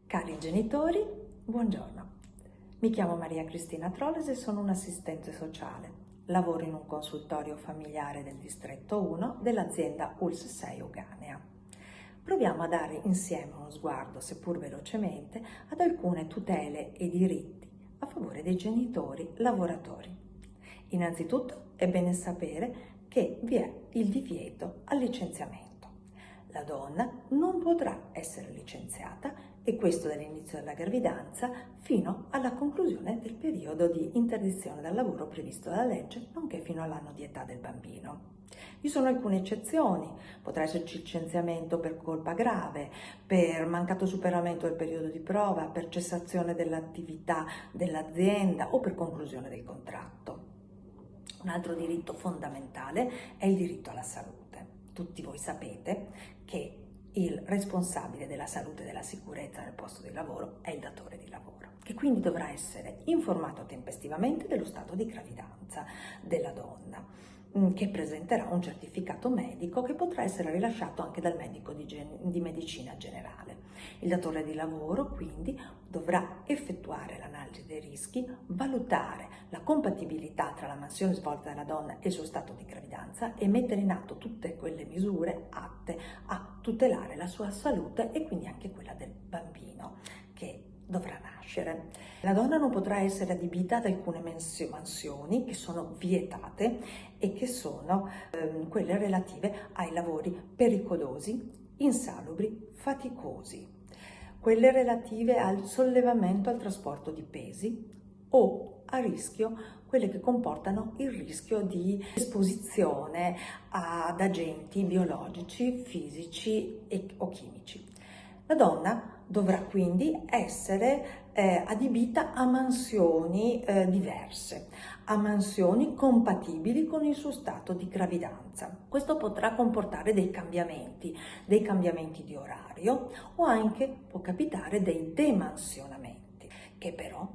Cari genitori, buongiorno. Mi chiamo Maria Cristina Trolles e sono un'assistente sociale. Lavoro in un consultorio familiare del distretto 1 dell'azienda ULSS 6 Uganea. Proviamo a dare insieme uno sguardo, seppur velocemente, ad alcune tutele e diritti a favore dei genitori lavoratori. Innanzitutto è bene sapere che vi è il divieto al licenziamento. La donna non potrà essere licenziata, e questo dall'inizio della gravidanza fino alla conclusione del periodo di interdizione dal lavoro previsto dalla legge, nonché fino all'anno di età del bambino. Vi sono alcune eccezioni: potrà esserci licenziamento per colpa grave, per mancato superamento del periodo di prova, per cessazione dell'attività dell'azienda o per conclusione del contratto. Un altro diritto fondamentale è il diritto alla salute. Tutti voi sapete che il responsabile della salute e della sicurezza nel posto di lavoro è il datore di lavoro, che quindi dovrà essere informato tempestivamente dello stato di gravidanza della donna, che presenterà un certificato medico che potrà essere rilasciato anche dal medico di medicina generale. Il datore di lavoro quindi dovrà effettuare l'analisi dei rischi, valutare la compatibilità tra la mansione svolta dalla donna e il suo stato di gravidanza e mettere in atto tutte quelle misure atte a tutelare la sua salute e quindi anche quella del bambino che dovrà nascere. La donna non potrà essere adibita ad alcune mansioni che sono vietate e che sono quelle relative ai lavori pericolosi, insalubri, faticosi, quelle relative al sollevamento, al trasporto di pesi o a rischio, quelle che comportano il rischio di esposizione ad agenti biologici, fisici o chimici. La donna dovrà quindi essere adibita a mansioni diverse, a mansioni compatibili con il suo stato di gravidanza. Questo potrà comportare dei cambiamenti di orario o anche può capitare dei demansionamenti, che però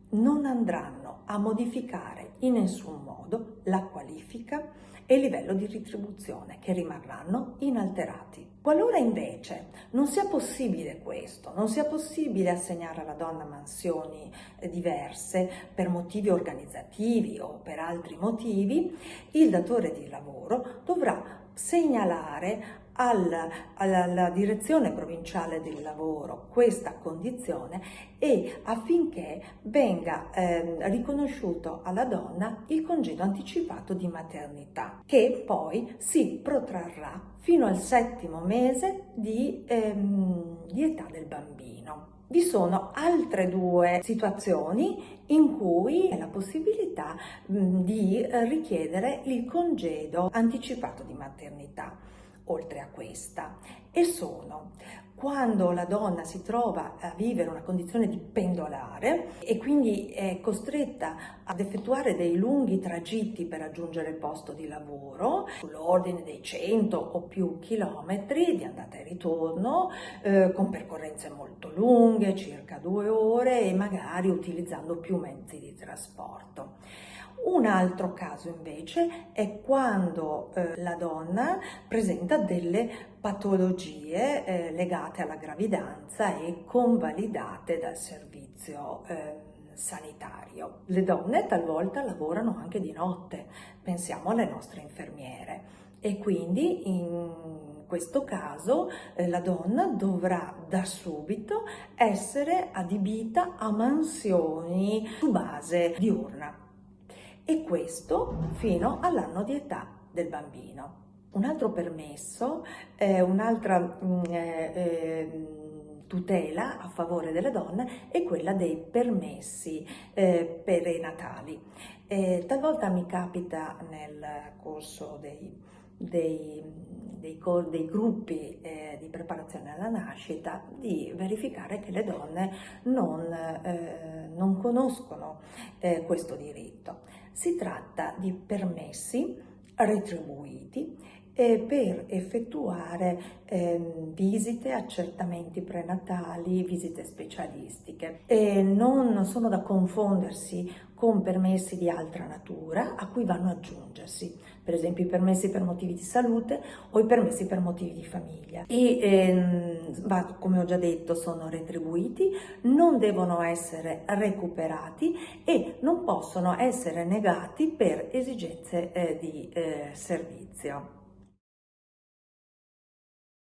non andranno a modificare in nessun modo la qualifica e il livello di retribuzione, che rimarranno inalterati. Qualora invece non sia possibile questo, non sia possibile assegnare alla donna mansioni diverse per motivi organizzativi o per altri motivi, il datore di lavoro dovrà segnalare alla direzione provinciale del lavoro questa condizione e affinché venga riconosciuto alla donna il congedo anticipato di maternità, che poi si protrarrà fino al 7° mese di età del bambino. Vi sono altre 2 situazioni in cui è la possibilità di richiedere il congedo anticipato di maternità, oltre a questa, e sono quando la donna si trova a vivere una condizione di pendolare e quindi è costretta ad effettuare dei lunghi tragitti per raggiungere il posto di lavoro, sull'ordine dei 100 o più chilometri di andata e ritorno, con percorrenze molto lunghe, circa 2 ore, e magari utilizzando più mezzi di trasporto. Un altro caso invece è quando la donna presenta delle patologie legate alla gravidanza e convalidate dal servizio sanitario. Le donne talvolta lavorano anche di notte, pensiamo alle nostre infermiere, e quindi in questo caso la donna dovrà da subito essere adibita a mansioni su base diurna, e questo fino all'anno di età del bambino. Un altro permesso, un'altra tutela a favore delle donne è quella dei permessi perinatali. Talvolta mi capita nel corso dei gruppi di preparazione alla nascita di verificare che le donne non conoscono questo diritto. Si tratta di permessi retribuiti per effettuare visite, accertamenti prenatali, visite specialistiche. Non sono da confondersi con permessi di altra natura a cui vanno ad aggiungersi, per esempio i permessi per motivi di salute o i permessi per motivi di famiglia. Come ho già detto, sono retribuiti, non devono essere recuperati e non possono essere negati per esigenze di servizio.